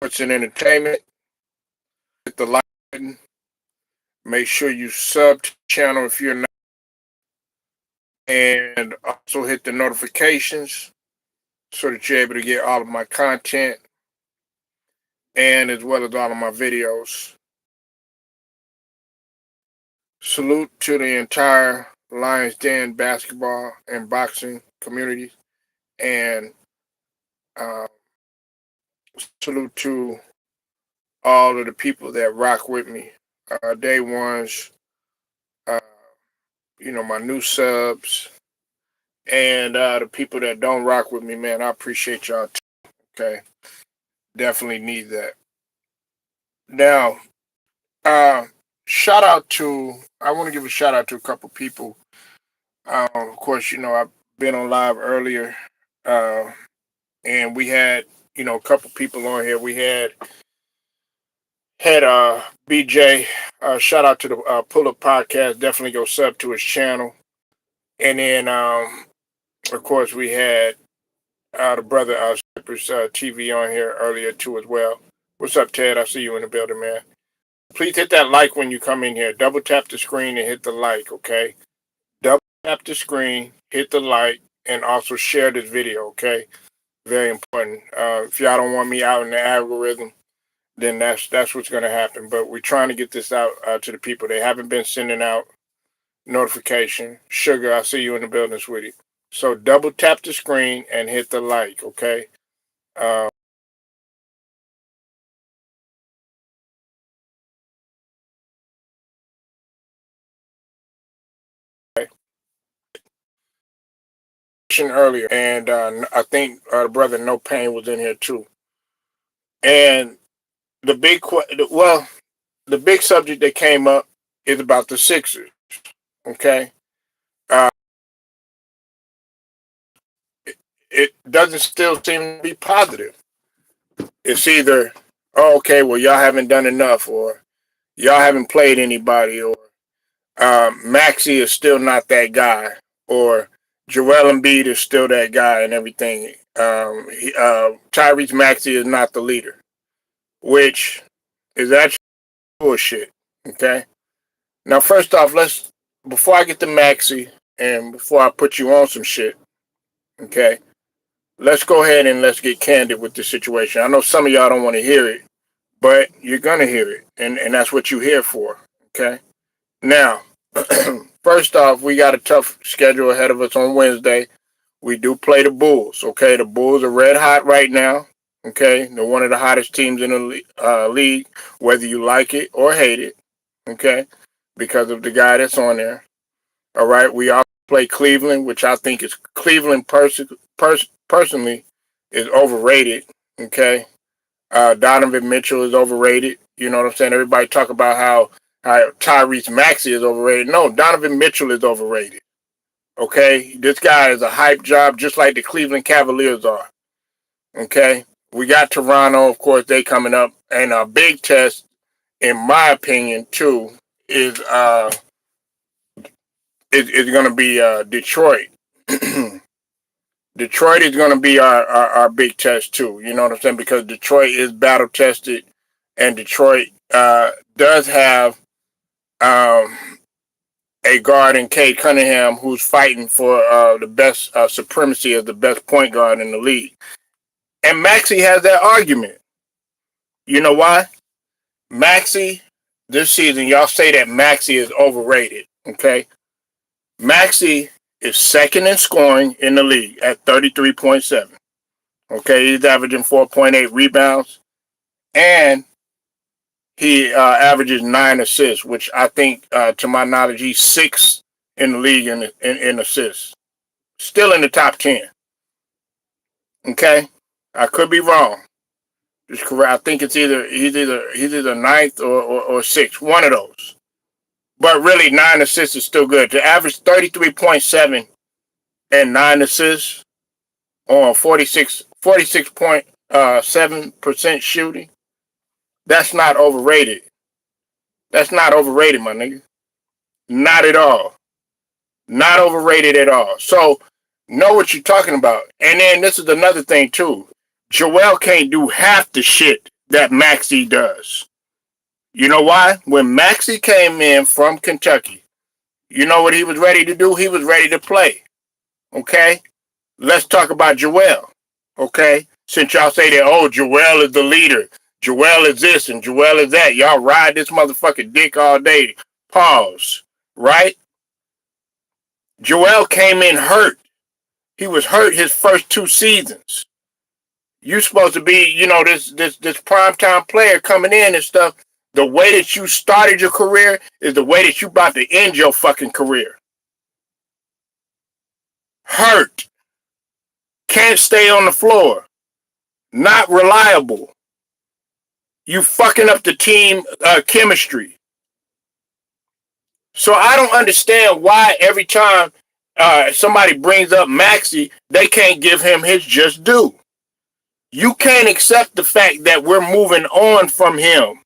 sports and entertainment. Hit the like button. Make sure you sub to the channel if you're not, and also hit the notifications so that you're able to get all of my content and as well as all of my videos. Salute to the entire Lions Den basketball and boxing community, and uh, salute to all of the people that rock with me. Day ones, uh, my new subs, and the people that don't rock with me, man, I appreciate y'all too, okay? Definitely need that. Now, I want to give a shout out to a couple people. Of course, I've been on live earlier, uh, and we had, a couple people on here. We had BJ. Shout out to the Pull Up Podcast. Definitely go sub to his channel. And then, of course, we had the brother Cypress TV on here earlier too as well. What's up, Ted? I see you in the building, man. Please hit that like when you come in here. Double tap the screen and hit the like, okay? Double tap the screen, hit the like, and also share this video, okay? Very important. If y'all don't want me out in the algorithm, then that's what's going to happen. But we're trying to get this out to the people. They haven't been sending out notification. Sugar, I see you in the building, sweetie. So double tap the screen and hit the like, okay? Earlier, and I think the brother No Pain was in here too. And the the big subject that came up is about the Sixers. Okay, uh, it doesn't still seem to be positive. It's either, oh, okay, well, y'all haven't done enough, or y'all haven't played anybody, or Maxey is still not that guy, or Joel Embiid is still that guy, and everything. Tyrese Maxey is not the leader, which is actually bullshit. Okay. Now, first off, before I get to Maxey and before I put you on some shit, okay, let's go ahead and let's get candid with the situation. I know some of y'all don't want to hear it, but you're gonna hear it, and that's what you're here for. Okay. Now, first off, we got a tough schedule ahead of us on Wednesday. We do play the Bulls. Okay, the Bulls are red hot right now. Okay, they're one of the hottest teams in the league, whether you like it or hate it. Okay, because of the guy that's on there. All right, we also play Cleveland, which I think is Cleveland personally is overrated. Okay, Donovan Mitchell is overrated. You know what I'm saying? Everybody talk about how Tyrese Maxey is overrated. No, Donovan Mitchell is overrated. Okay, this guy is a hype job, just like the Cleveland Cavaliers are. Okay, we got Toronto, of course, they coming up, and a big test, in my opinion, too, is going to be Detroit. Detroit is going to be our big test too. You know what I'm saying? Because Detroit is battle tested, and Detroit does have a guard in Cade Cunningham who's fighting for the best supremacy as the best point guard in the league. And Maxey has that argument. You know why? Maxey, this season, y'all say that Maxey is overrated. Okay, Maxey is second in scoring in the league at 33.7. Okay, he's averaging 4.8 rebounds, and he averages 9 assists, which I think, to my knowledge, he's sixth in the league in assists. Still in the top 10. Okay, I could be wrong. Just correct. I think he's either ninth or sixth, one of those. But really, 9 assists is still good. To average 33.7 and 9 assists on 46.7% shooting, that's not overrated. That's not overrated, my nigga. Not at all. Not overrated at all. So, know what you're talking about. And then this is another thing, too. Joel can't do half the shit that Maxey does. You know why? When Maxey came in from Kentucky, you know what he was ready to do? He was ready to play. Okay? Let's talk about Joel. Okay? Since y'all say that, oh, Joel is the leader. Joel is this and Joel is that. Y'all ride this motherfucking dick all day. Pause. Right? Joel came in hurt. He was hurt his first 2 seasons. You supposed to be, this primetime player coming in and stuff. The way that you started your career is the way that you about to end your fucking career. Hurt. Can't stay on the floor. Not reliable. You fucking up the team chemistry. So I don't understand why every time somebody brings up Maxey, they can't give him his just due. You can't accept the fact that we're moving on from him.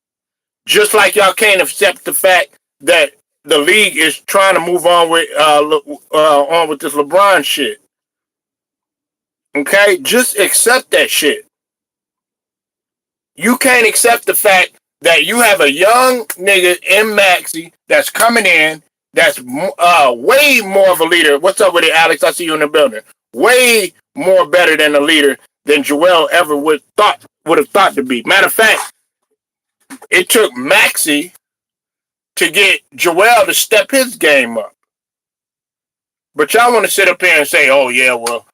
Just like y'all can't accept the fact that the league is trying to move on with this LeBron shit. Okay? Just accept that shit. You can't accept the fact that you have a young nigga in Maxey that's coming in that's way more of a leader. What's up with it, Alex? I see you in the building. Way more better than a leader than Joel ever would have thought to be. Matter of fact, it took Maxey to get Joel to step his game up. But y'all want to sit up here and say, oh, yeah, well,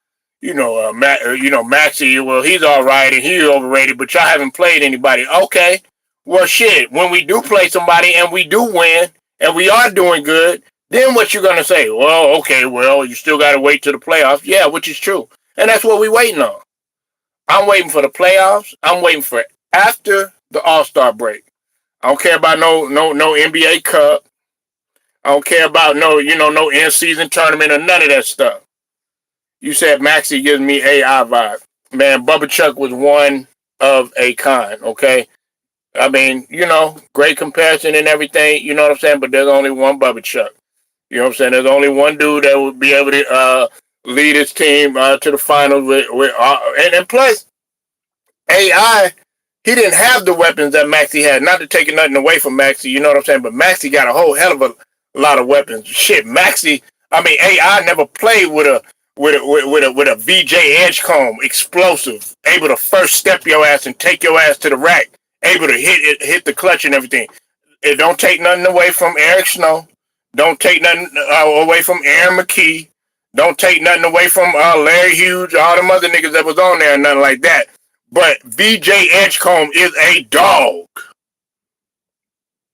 Maxey, well, he's all right and he's overrated, but y'all haven't played anybody. Okay, well, shit, when we do play somebody and we do win and we are doing good, then what you going to say? Well, okay, well, you still got to wait till the playoffs. Yeah, which is true. And that's what we're waiting on. I'm waiting for the playoffs. I'm waiting for after the All-Star break. I don't care about no NBA Cup. I don't care about no in-season tournament or none of that stuff. You said Maxey gives me AI vibe. Man, Bubba Chuck was one of a kind, okay? I mean, great comparison and everything, you know what I'm saying? But there's only one Bubba Chuck. You know what I'm saying? There's only one dude that would be able to lead his team to the finals and plus, AI, he didn't have the weapons that Maxey had. Not to take nothing away from Maxey, you know what I'm saying? But Maxey got a whole hell of a lot of weapons. Shit, AI never played with a VJ Edgecomb, explosive, able to first step your ass and take your ass to the rack, able to hit the clutch and everything. It don't take nothing away from Eric Snow. Don't take nothing away from Aaron McKee. Don't take nothing away from Larry Hughes, all them other niggas that was on there, and nothing like that. But VJ Edgecomb is a dog.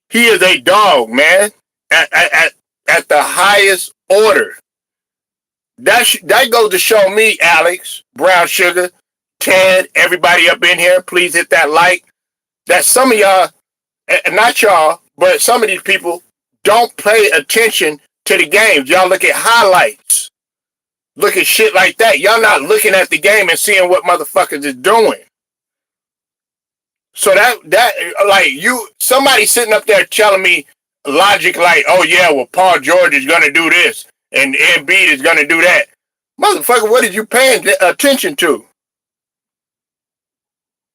He is a dog, man. At the highest order. That goes to show me, Alex, Brown Sugar, Ted, everybody up in here, please hit that like. That some of y'all, not y'all, but some of these people don't pay attention to the games. Y'all look at highlights. Look at shit like that. Y'all not looking at the game and seeing what motherfuckers is doing. So somebody sitting up there telling me logic like, oh yeah, well, Paul George is going to do this and Embiid is going to do that. Motherfucker, what are you paying attention to?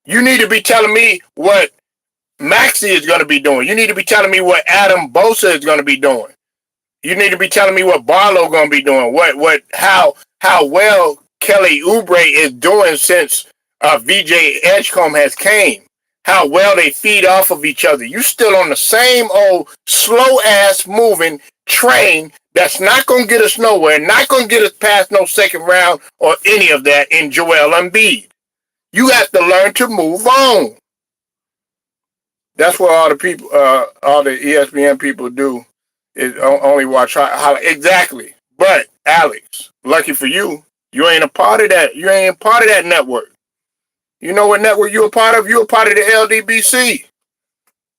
You need to be telling me what Maxey is going to be doing. You need to be telling me what Adam Bosa is going to be doing. You need to be telling me what Barlow going to be doing. How well Kelly Oubre is doing since VJ Edgecomb has came. How well they feed off of each other. You still on the same old slow ass moving train that's not going to get us nowhere, not going to get us past no second round or any of that in Joel Embiid. You have to learn to move on. That's what all the people, all the ESPN people do is only watch highlights. Exactly. But Alex, lucky for you, you ain't a part of that. You ain't a part of that network. You know what network you a part of? You a part of the LDBC.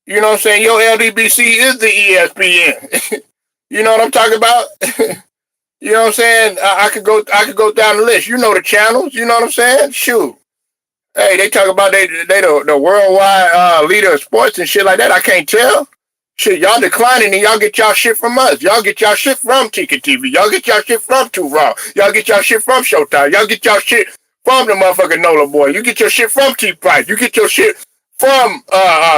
You know what I'm saying? Your LDBC is the ESPN. You know what I'm talking about? You know what I'm saying? I could go down the list. You know the channels. You know what I'm saying? Shoot. Hey, they talk about they the worldwide leader of sports and shit like that. I can't tell. Shit, y'all declining and y'all get y'all shit from us. Y'all get y'all shit from Tika TV. Y'all get y'all shit from Too Raw. Y'all get y'all shit from Showtime. Y'all get y'all shit from the motherfucking Nola Boy. You get your shit from T Price. You get your shit from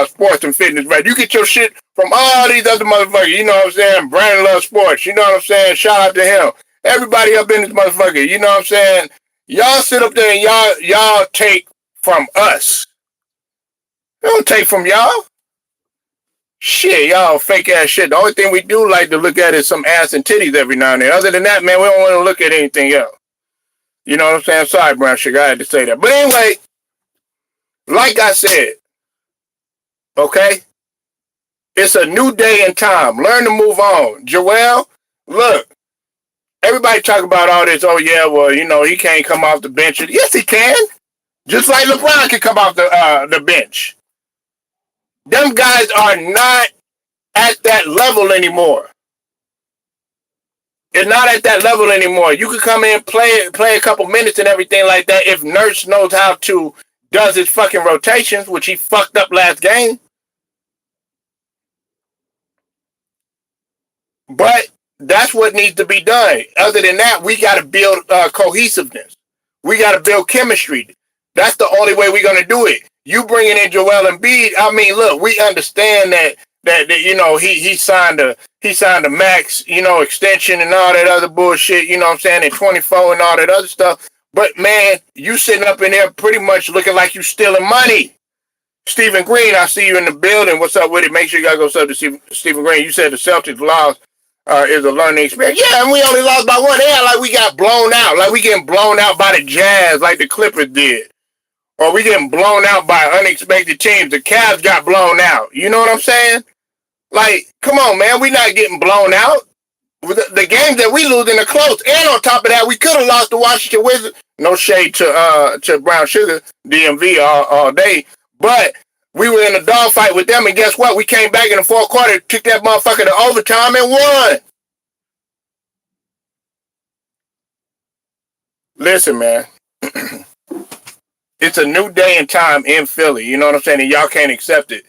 sports and fitness, right? You get your shit from all these other motherfuckers. You know what I'm saying? Brandon loves sports. You know what I'm saying? Shout out to him. Everybody up in this motherfucker. You know what I'm saying? Y'all sit up there and y'all take from us. We don't take from y'all. Shit, y'all fake ass shit. The only thing we do like to look at is some ass and titties every now and then. Other than that, man, we don't want to look at anything else. You know what I'm saying? Sorry, brown sugar, I had to say that. But anyway, like I said, okay? It's a new day and time. Learn to move on. Joel, look, everybody talk about all this, oh yeah, well, you know, he can't come off the bench. Yes, he can. Just like LeBron can come off the bench. Them guys are not at that level anymore. It's not at that level anymore. You could come in, play a couple minutes and everything like that if Nurse knows how to does his fucking rotations, which he fucked up last game. But that's what needs to be done. Other than that, we got to build cohesiveness. We got to build chemistry. That's the only way we're going to do it. You bringing in Joel Embiid, I mean, look, we understand that you know, he signed a max, you know, extension and all that other bullshit, you know what I'm saying, at 24 and all that other stuff. But man, you sitting up in there pretty much looking like you stealing money. Stephen Green, I see you in the building. What's up with it? Make sure you guys go sub to Stephen Green. You said the Celtics lost is a learning experience. Yeah, and we only lost by one. They like we got blown out. Like we getting blown out by the Jazz like the Clippers did. Or we getting blown out by unexpected teams. The Cavs got blown out. You know what I'm saying? Like, come on, man. We not getting blown out. The games that we losing are close. And on top of that, we could have lost the Washington Wizards. No shade to Brown Sugar, DMV all day. But we were in a dogfight with them, and guess what? We came back in the fourth quarter, took that motherfucker to overtime, and won. Listen, man. It's a new day and time in Philly. You know what I'm saying? And y'all can't accept it.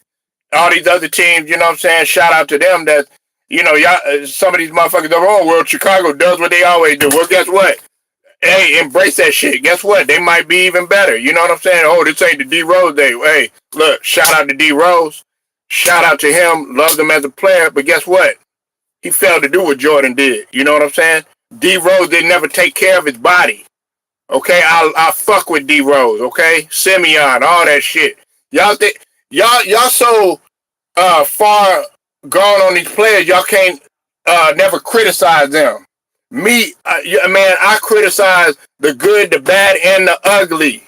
All these other teams, you know what I'm saying? Shout out to them that, you know, y'all, some of these motherfuckers are wrong. Well, Chicago does what they always do. Well, guess what? Hey, embrace that shit. Guess what? They might be even better. You know what I'm saying? Oh, this ain't the D Rose day. Hey, look, shout out to D Rose. Shout out to him. Loved him as a player. But guess what? He failed to do what Jordan did. You know what I'm saying? D Rose didn't never take care of his body. Okay, I fuck with D Rose. Okay, Simeon, all that shit. Y'all think y'all so far gone on these players. Y'all can't never criticize them. Me, man, I criticize the good, the bad, and the ugly.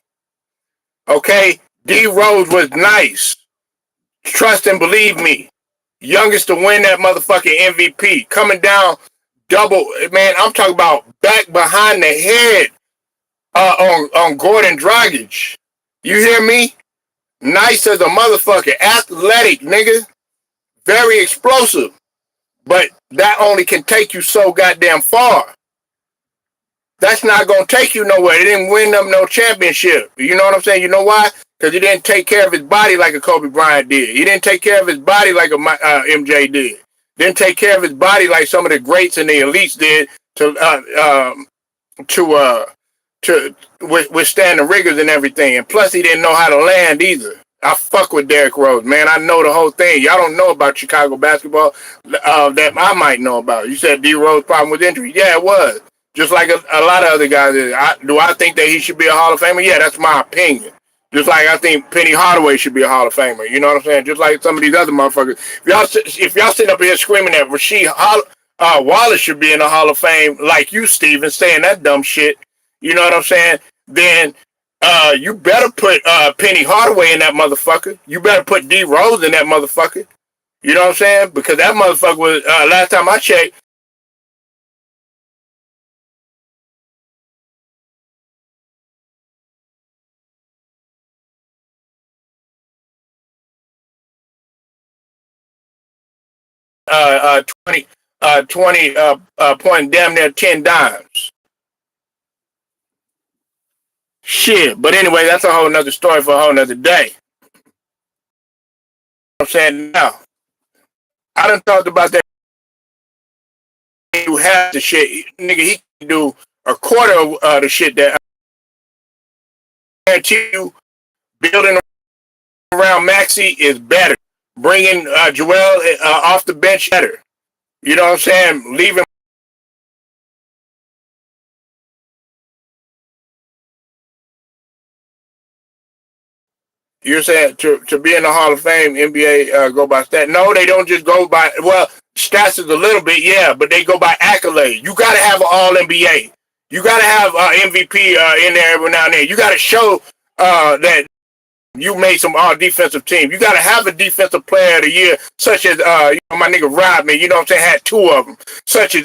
Okay, D Rose was nice. Trust and believe me. Youngest to win that motherfucking MVP. Coming down double, man. I'm talking about back behind the head. On Gordon Dragic. You hear me? Nice as a motherfucker. Athletic, nigga. Very explosive. But that only can take you so goddamn far. That's not going to take you nowhere. It didn't win them no championship. You know what I'm saying? You know why? Because he didn't take care of his body like a Kobe Bryant did. He didn't take care of his body like a MJ did. Didn't take care of his body like some of the greats and the elites did to withstand the rigors and everything. And plus, he didn't know how to land either. I fuck with Derrick Rose, man. I know the whole thing. Y'all don't know about Chicago basketball that I might know about. You said D Rose problem with injury. Yeah, it was. Just like a lot of other guys. Do I think that he should be a Hall of Famer? Yeah, that's my opinion. Just like I think Penny Hardaway should be a Hall of Famer. You know what I'm saying? Just like some of these other motherfuckers. If y'all sitting up here screaming that Rasheed Wallace should be in the Hall of Fame like you, Steven, saying that dumb shit, you know what I'm saying? Then you better put Penny Hardaway in that motherfucker. You better put D Rose in that motherfucker. You know what I'm saying? Because that motherfucker was, last time I checked, uh, 20 point damn near 10 dimes. Shit. But anyway, that's a whole nother story for a whole nother day. I'm saying now, I done talked about that. You have the shit, nigga. He can do a quarter of the shit that I guarantee you building around Maxey is better. Bringing Joel off the bench better. You know what I'm saying? Leaving. You're saying to be in the Hall of Fame, NBA go by stats. No, they don't just go by, well, stats is a little bit, yeah, but they go by accolades. You got to have an All NBA. You got to have MVP in there every now and then. You got to show that you made some all defensive team. You got to have a defensive player of the year, such as my nigga Rodman. You know what I'm saying? Had two of them, such as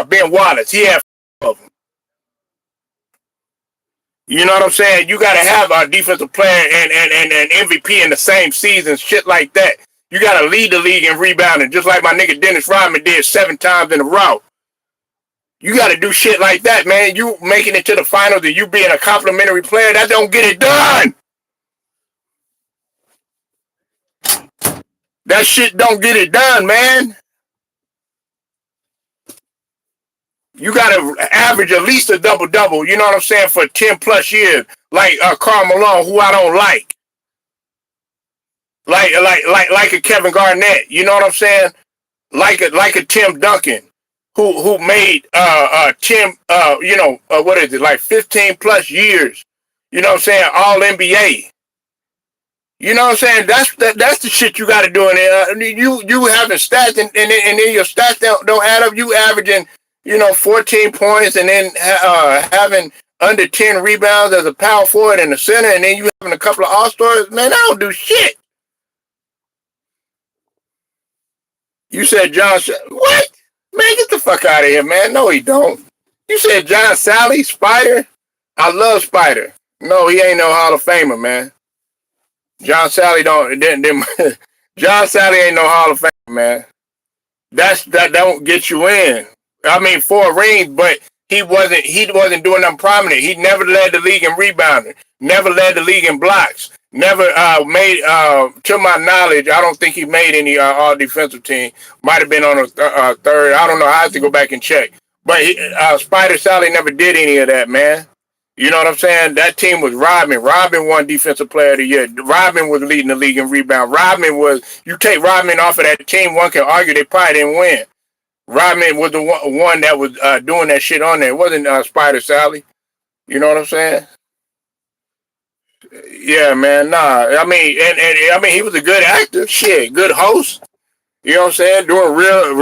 Ben Wallace. He had four of them. You know what I'm saying? You got to have a defensive player and MVP in the same season, shit like that. You got to lead the league in rebounding, just like my nigga Dennis Rodman did 7 times in a row. You got to do shit like that, man. You making it to the finals and you being a complimentary player, that don't get it done. That shit don't get it done, man. You got to average at least a double-double, you know what I'm saying, for 10 plus years. Like Karl Malone, who I don't like. Like a Kevin Garnett, you know what I'm saying? Like a Tim Duncan, who made Tim what is it, like 15 plus years, you know what I'm saying, All NBA. You know what I'm saying? That's the shit you got to do. And you having stats and then your stats don't add up. You averaging 14 points and then having under 10 rebounds as a power forward in the center, and then you having a couple of all-stars. Man, I don't do shit. You said what? Man, get the fuck out of here, man. No, he don't. You said John Sally, Spider? I love Spider. No, he ain't no Hall of Famer, man. John Sally John Sally ain't no Hall of Famer, man. That don't get you in. I mean, 4 rings, but he wasn't doing nothing prominent. He never led the league in rebounding. Never led the league in blocks. Never made, to my knowledge, I don't think he made any all defensive team. Might have been on a third. I don't know. I have to go back and check. But Spider Sally never did any of that, man. You know what I'm saying? That team was Rodman. Rodman won Defensive Player of the Year. Rodman was leading the league in rebound. You take Rodman off of that team, one can argue they probably didn't win. Rodman was the one that was doing that shit on there. It wasn't Spider Sally. You know what I'm saying? Yeah, man. Nah, I mean, and I mean, he was a good actor. Shit, good host. You know what I'm saying? Doing real,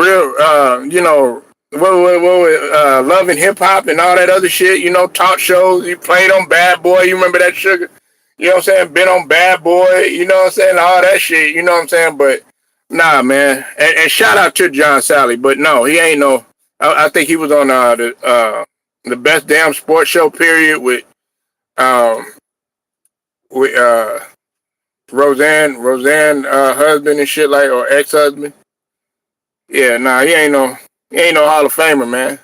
loving hip hop and all that other shit. Talk shows. He played on Bad Boy. You remember that sugar? You know what I'm saying? Been on Bad Boy. You know what I'm saying? All that shit. You know what I'm saying? But nah, man. And shout out to John Sally. But no, he ain't no. I think he was on the best damn sports show period um with Roseanne husband and shit, like, or ex husband. Yeah, nah, he ain't no Hall of Famer, man.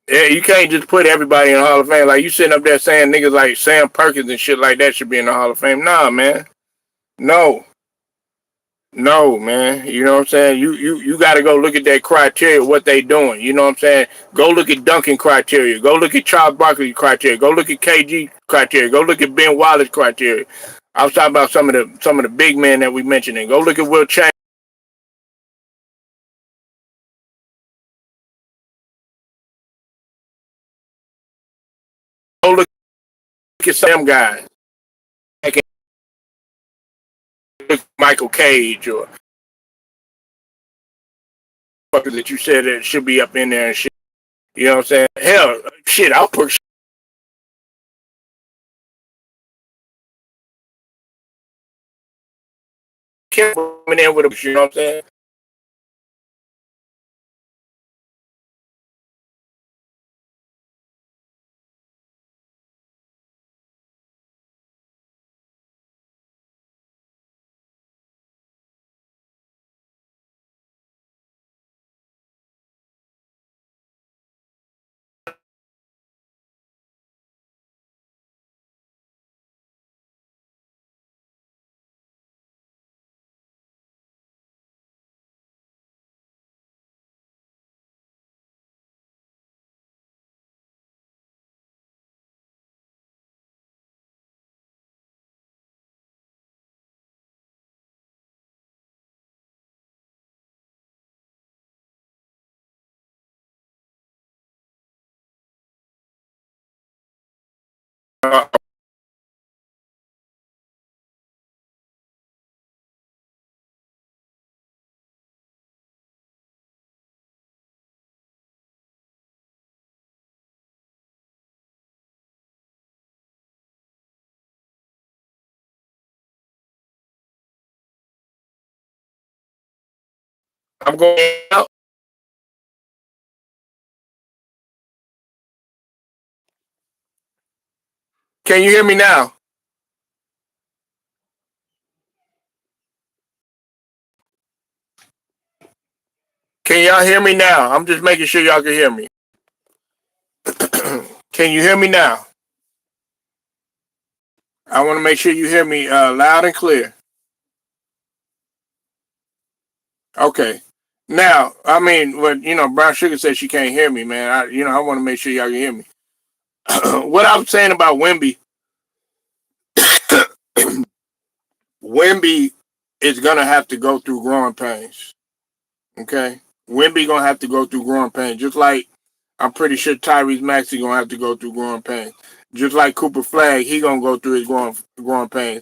Yeah, you can't just put everybody in the Hall of Fame. Like, you sitting up there saying niggas like Sam Perkins and shit like that should be in the Hall of Fame. Nah, man. No. No, man. You know what I'm saying? You got to go look at that criteria, what they doing. You know what I'm saying? Go look at Duncan criteria. Go look at Charles Barkley criteria. Go look at KG criteria. Go look at Ben Wallace criteria. I was talking about some of the big men that we mentioned. And go look at Will Chamberlain. Go look at some guys. Like Michael Cage or that you said that should be up in there and shit. You know what I'm saying? Hell, shit, I'll put coming in with a, you know what I'm saying? I'm going out. Can you hear me now? Can y'all hear me now? I'm just making sure y'all can hear me. Can you hear me now? I want to make sure you hear me loud and clear. Okay. Now, I mean, Brown Sugar said she can't hear me, man. I want to make sure y'all can hear me. What I'm saying about Wemby, Wemby is gonna have to go through growing pains. Okay, Wemby gonna have to go through growing pains, just like I'm pretty sure Tyrese Maxey gonna have to go through growing pains. Just like Cooper Flag, he gonna go through his growing pains.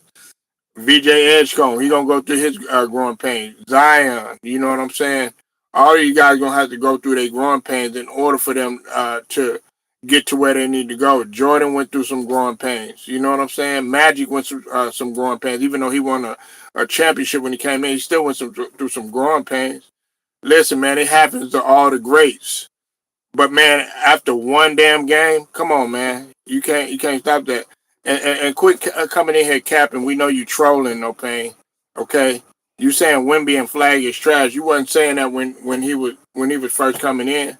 VJ Edgecombe, he gonna go through his growing pains. Zion, you know what I'm saying? All of you guys gonna have to go through their growing pains in order for them to get to where they need to go. Jordan went through some growing pains. You know what I'm saying? Magic went through some growing pains. Even though he won a championship when he came in, he still went through some growing pains. Listen, man, it happens to all the greats. But man, after one damn game, come on, man, you can't stop that. And quit coming in here capping. We know you trolling, no pain. Okay, you saying Wemby and Flag is trash. You wasn't saying that when he was first coming in.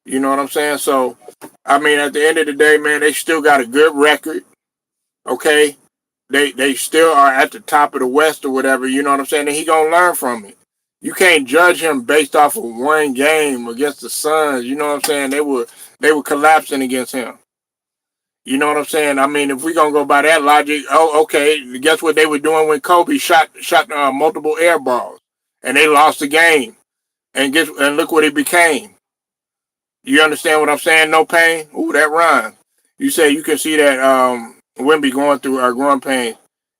You know what I'm saying? So, I mean, at the end of the day, man, they still got a good record. Okay, they still are at the top of the West or whatever. You know what I'm saying? And he gonna learn from it. You can't judge him based off of one game against the Suns. You know what I'm saying? They were collapsing against him. You know what I'm saying? I mean, if we gonna go by that logic, oh, okay. Guess what they were doing when Kobe shot multiple air balls, and they lost the game. And look what it became. You understand what I'm saying? No pain. Ooh, that rhyme. You say you can see that Wemby going through growing pain.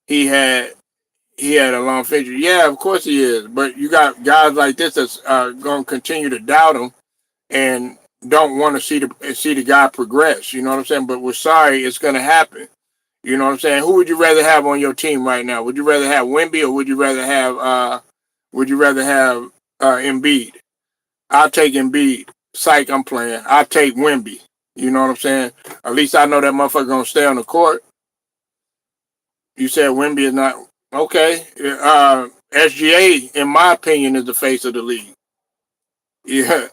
He had he had a long future. Yeah, of course he is. But you got guys like this that's going to continue to doubt him and don't want to see the guy progress. You know what I'm saying? But we're sorry, it's going to happen. You know what I'm saying? Who would you rather have on your team right now? Would you rather have Wemby or would you rather have Embiid? I'll take Embiid. Psych, I'm playing. I'll take Wemby. You know what I'm saying? At least I know that motherfucker gonna stay on the court. You said Wemby is not okay. SGA, in my opinion, is the face of the league. Yeah,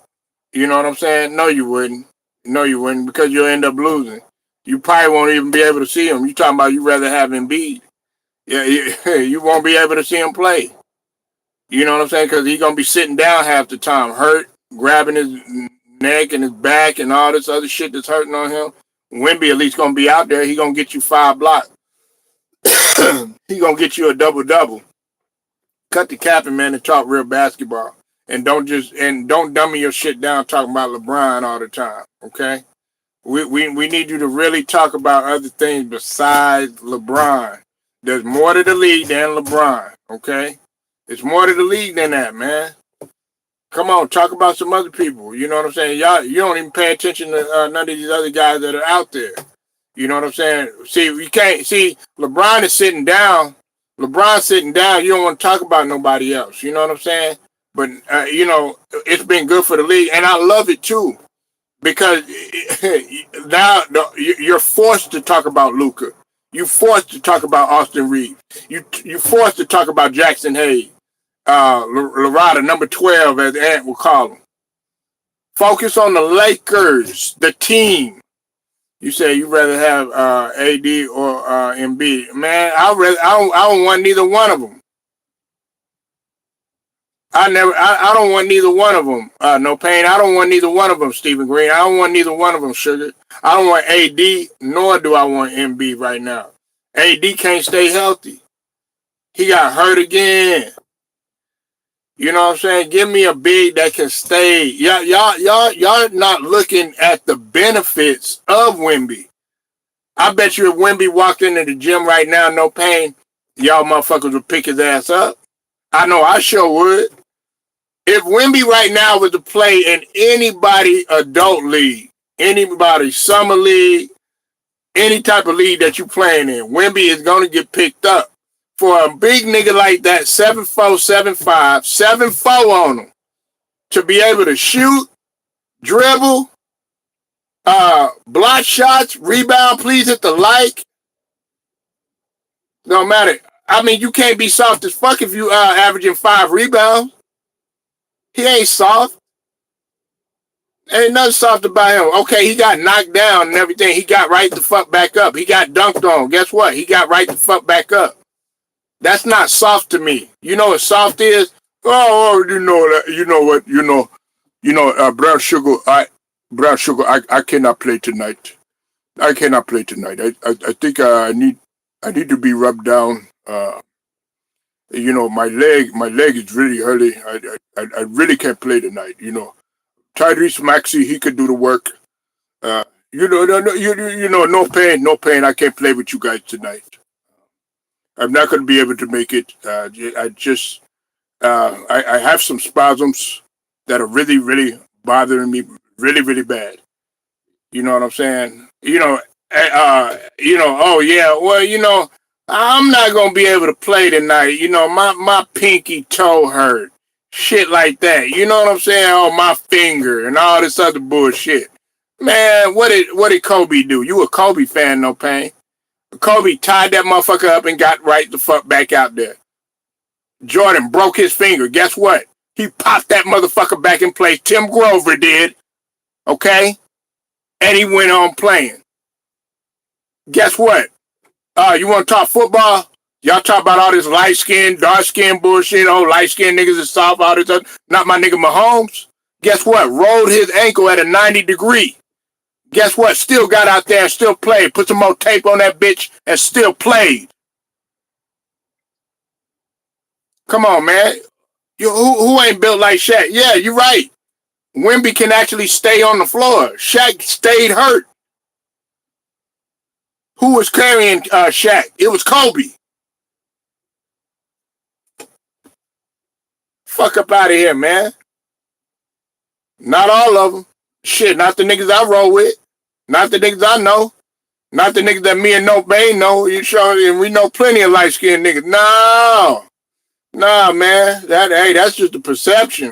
you know what I'm saying? No, you wouldn't. No, you wouldn't because you'll end up losing. You probably won't even be able to see him. You talking about you rather have Embiid? Yeah, you won't be able to see him play. You know what I'm saying? Because he's gonna be sitting down half the time, hurt, grabbing his neck and his back and all this other shit that's hurting on him. Wemby at least gonna be out there. He gonna get you 5 blocks. He gonna get you a double double. Cut the capping, man, and talk real basketball. And don't dummy your shit down talking about LeBron all the time. Okay? We need you to really talk about other things besides LeBron. There's more to the league than LeBron. Okay? It's more to the league than that, man. Come on, talk about some other people. You know what I'm saying? Y'all, you don't even pay attention to none of these other guys that are out there. You know what I'm saying? See, you can't see LeBron is sitting down. LeBron's sitting down. You don't want to talk about nobody else. You know what I'm saying? But it's been good for the league, and I love it too because now you're forced to talk about Luka. You're forced to talk about Austin Reeves. You're forced to talk about Jackson Hayes, Lorada, number 12, as Ant will call him. Focus on the Lakers, the team. You say you rather have AD or Embiid. Man, I don't want neither one of them. I don't want neither one of them. No pain. I don't want neither one of them, Stephen Green. I don't want neither one of them, Sugar. I don't want AD, nor do I want Embiid right now. AD can't stay healthy. He got hurt again. You know what I'm saying? Give me a big that can stay. Y'all not looking at the benefits of Wemby. I bet you if Wemby walked into the gym right now, no pain, y'all motherfuckers would pick his ass up. I know I sure would. If Wemby right now was to play in anybody adult league, anybody summer league, any type of league that you playing in, Wemby is going to get picked up. For a big nigga like that, 7'4", 7'5", 7'4" on him. to be able to shoot, dribble, block shots, rebound, please hit the like. No matter. I mean, you can't be soft as fuck if you averaging 5 rebounds. He ain't soft. Ain't nothing soft about him. Okay, he got knocked down and everything. He got right the fuck back up. He got dunked on. Guess what? He got right the fuck back up. That's not soft to me. You know what soft is? Oh, you know that. You know what? Brown sugar. I cannot play tonight. I cannot play tonight. I think I need to be rubbed down. My leg is really hurting. I really can't play tonight. Tyrese Maxey, he could do the work. No pain, no pain. I can't play with you guys tonight. I'm not going to be able to make it. I have some spasms that are really, really bothering me, really, really bad. You know what I'm saying? Oh yeah, well, I'm not going to be able to play tonight. My pinky toe hurt. Shit like that. You know what I'm saying? Oh, my finger and all this other bullshit. Man, what did Kobe do? You a Kobe fan, no pain. Kobe tied that motherfucker up and got right the fuck back out there. Jordan broke his finger. Guess what? He popped that motherfucker back in place. Tim Grover did. Okay? And he went on playing. Guess what? You want to talk football? Y'all talk about all this light skin, dark skin bullshit. Oh, light skin niggas is soft, all this other. Not my nigga Mahomes. Guess what? Rolled his ankle at a 90-degree. Guess what? Still got out there and still played. Put some more tape on that bitch and still played. Come on, man. Who ain't built like Shaq? Yeah, you're right. Wemby can actually stay on the floor. Shaq stayed hurt. Who was carrying Shaq? It was Kobe. Fuck up out of here, man. Not all of them. Shit, not the niggas I roll with. Not the niggas I know. Not the niggas that me and No Bay know. And we know plenty of light-skinned niggas. No. Nah, man. That's just a perception.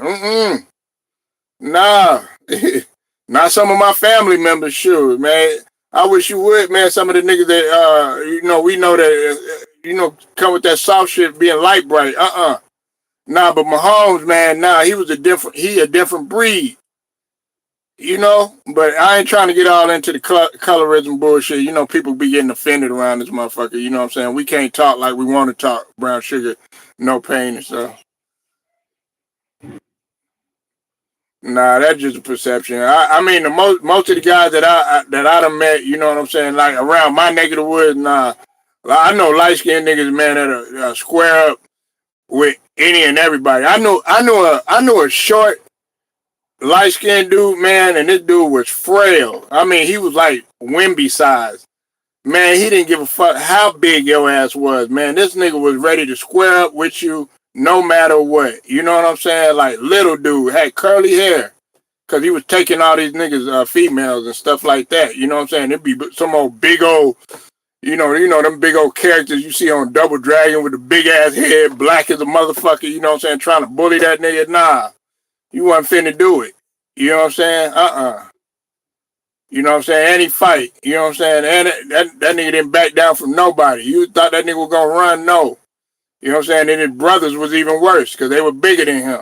Nah. Not some of my family members, sure, man. I wish you would, man. Some of the niggas that, we know that, come with that soft shit being light bright. Nah, but Mahomes, man, he a different breed. But I ain't trying to get all into the colorism bullshit. People be getting offended around this motherfucker. You know what I'm saying? We can't talk like we want to talk. Brown sugar, no pain and stuff. Nah, that's just a perception. I mean, the most of the guys that I done met, you know what I'm saying, like around my neck of the woods, nah. I know light skinned niggas, man, that square up with any and everybody. I knew a short, light skinned dude, man, and this dude was frail. I mean, he was like Wemby size. Man, he didn't give a fuck how big your ass was, man. This nigga was ready to square up with you no matter what. You know what I'm saying? Like, little dude, had curly hair. Because he was taking all these niggas, females and stuff like that. You know what I'm saying? It'd be some old big old, them big old characters you see on Double Dragon with the big ass head, black as a motherfucker, you know what I'm saying, trying to bully that nigga. Nah, you wasn't finna do it. You know what I'm saying? You know what I'm saying? And he fight. You know what I'm saying? And that nigga didn't back down from nobody. You thought that nigga was gonna run? No. You know what I'm saying? And his brothers was even worse because they were bigger than him.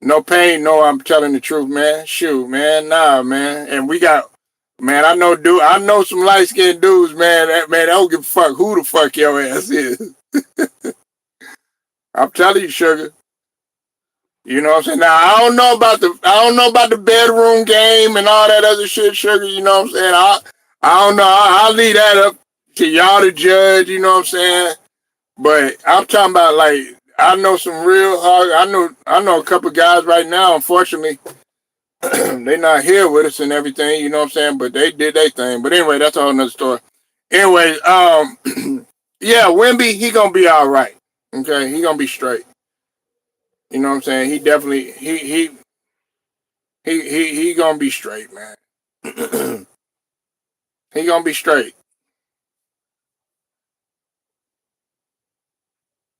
No pain, no, I'm telling the truth, man. Shoot, man. Nah, man. And we got, man, I know some light-skinned dudes, man. They don't give a fuck who the fuck your ass is. I'm telling you, sugar. You know what I'm saying? Now I don't know about the bedroom game and all that other shit, sugar. You know what I'm saying? I don't know. I'll leave that up to y'all to judge. You know what I'm saying? But I'm talking about, like, I know some real hard. I know a couple guys right now. Unfortunately, they not here with us and everything. You know what I'm saying? But they did their thing. But anyway, that's a whole nother story. Anyway, yeah, Wemby, he gonna be all right. Okay, he gonna be straight. You know what I'm saying? He definitely he gonna be straight, man. He gonna be straight.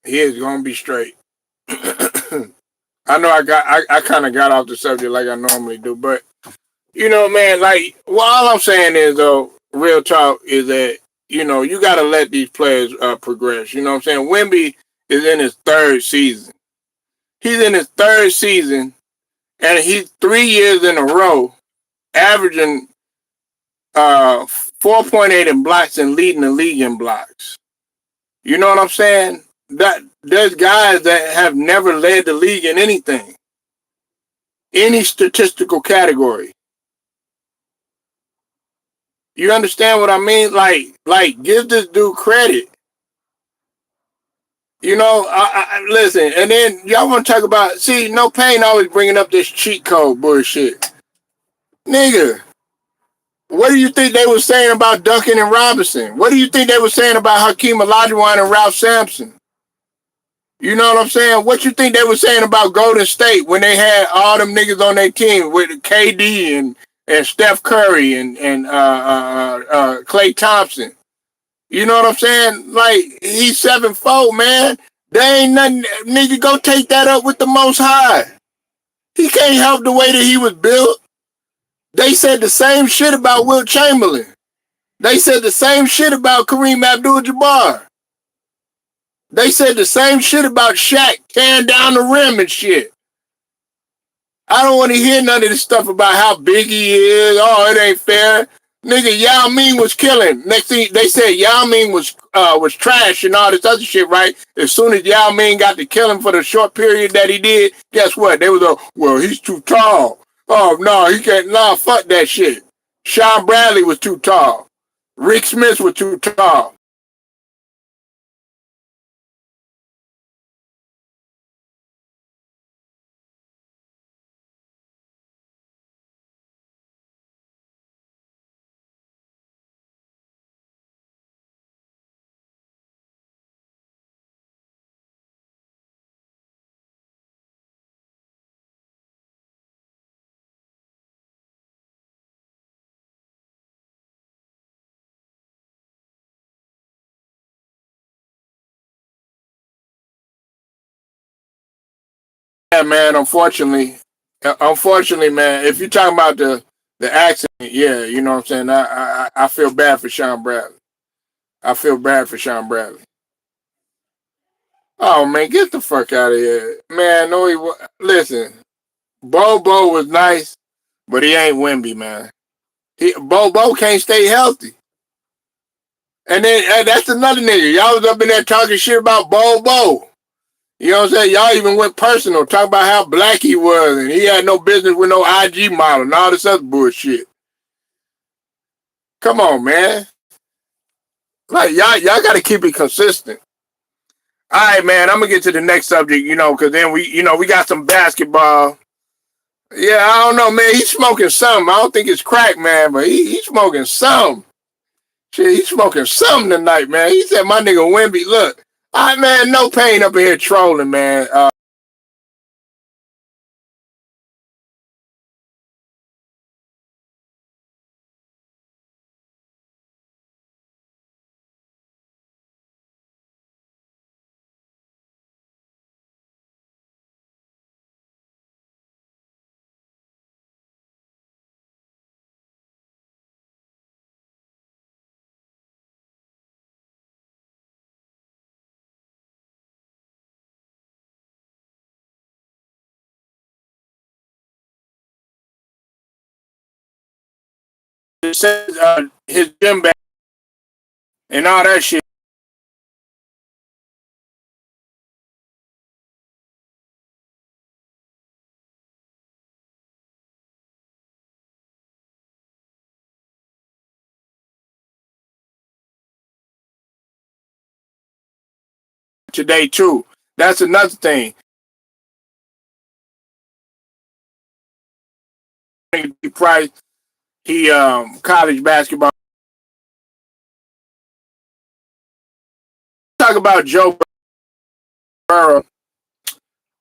He is gonna be straight. I know I kind of got off the subject like I normally do, but man, like, well, all I'm saying is though, real talk is that you got to let these players progress. You know what I'm saying? Wemby is in his third season. He's in his third season, and he's 3 years in a row averaging 4.8 in blocks and leading the league in blocks. You know what I'm saying? That there's guys that have never led the league in anything, any statistical category. You understand what I mean? Like, give this dude credit. Listen, and then y'all want to talk about, see, No Pain always bringing up this cheat code bullshit. Nigga, what do you think they were saying about Duncan and Robinson? What do you think they were saying about Hakeem Olajuwon and Ralph Sampson? You know what I'm saying? What you think they were saying about Golden State when they had all them niggas on their team with KD and Steph Curry and Klay Thompson? You know what I'm saying? Like, he's 7'4", man. There ain't nothing. Nigga, go take that up with the Most High. He can't help the way that he was built. They said the same shit about Wilt Chamberlain. They said the same shit about Kareem Abdul-Jabbar. They said the same shit about Shaq tearing down the rim and shit. I don't want to hear none of this stuff about how big he is. Oh, it ain't fair. Nigga, Yao Ming was killing. Next thing they said, Yao Ming was trash and all this other shit, right? As soon as Yao Ming got to kill him for the short period that he did, guess what? They was well, he's too tall. Oh no, he can't. No, fuck that shit. Sean Bradley was too tall. Rick Smith was too tall. Yeah, man. Unfortunately, man. If you're talking about the accident, yeah, you know what I'm saying. I feel bad for Sean Bradley. I feel bad for Sean Bradley. Oh man, get the fuck out of here, man. No, listen. Bobo was nice, but he ain't Wemby, man. Bobo can't stay healthy. And then that's another nigga. Y'all was up in there talking shit about Bobo. You know what I'm saying? Y'all even went personal, talking about how black he was, and he had no business with no IG model and all this other bullshit. Come on, man. Like y'all got to keep it consistent. All right, man. I'm gonna get to the next subject, because then we got some basketball. Yeah, I don't know, man. He's smoking something. I don't think it's crack, man, but he's smoking something. Shit, he's smoking something tonight, man. He said, my nigga Wemby, look, man, No Pain up in here trolling, man. It says his gym bag and all that shit today too. That's another thing. Price, he college basketball. Talk about Joe Burrow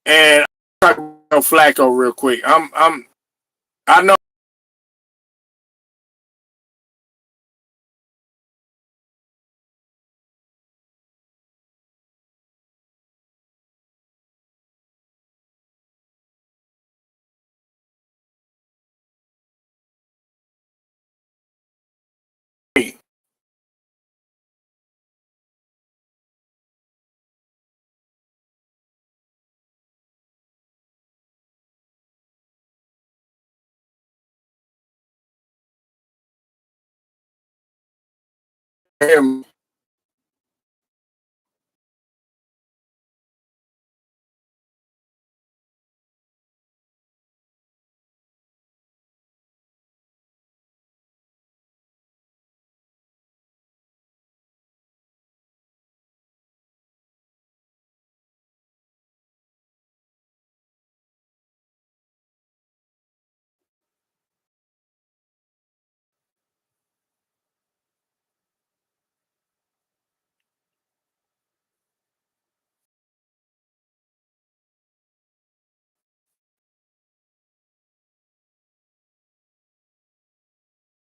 and talk about Flacco real quick. I know him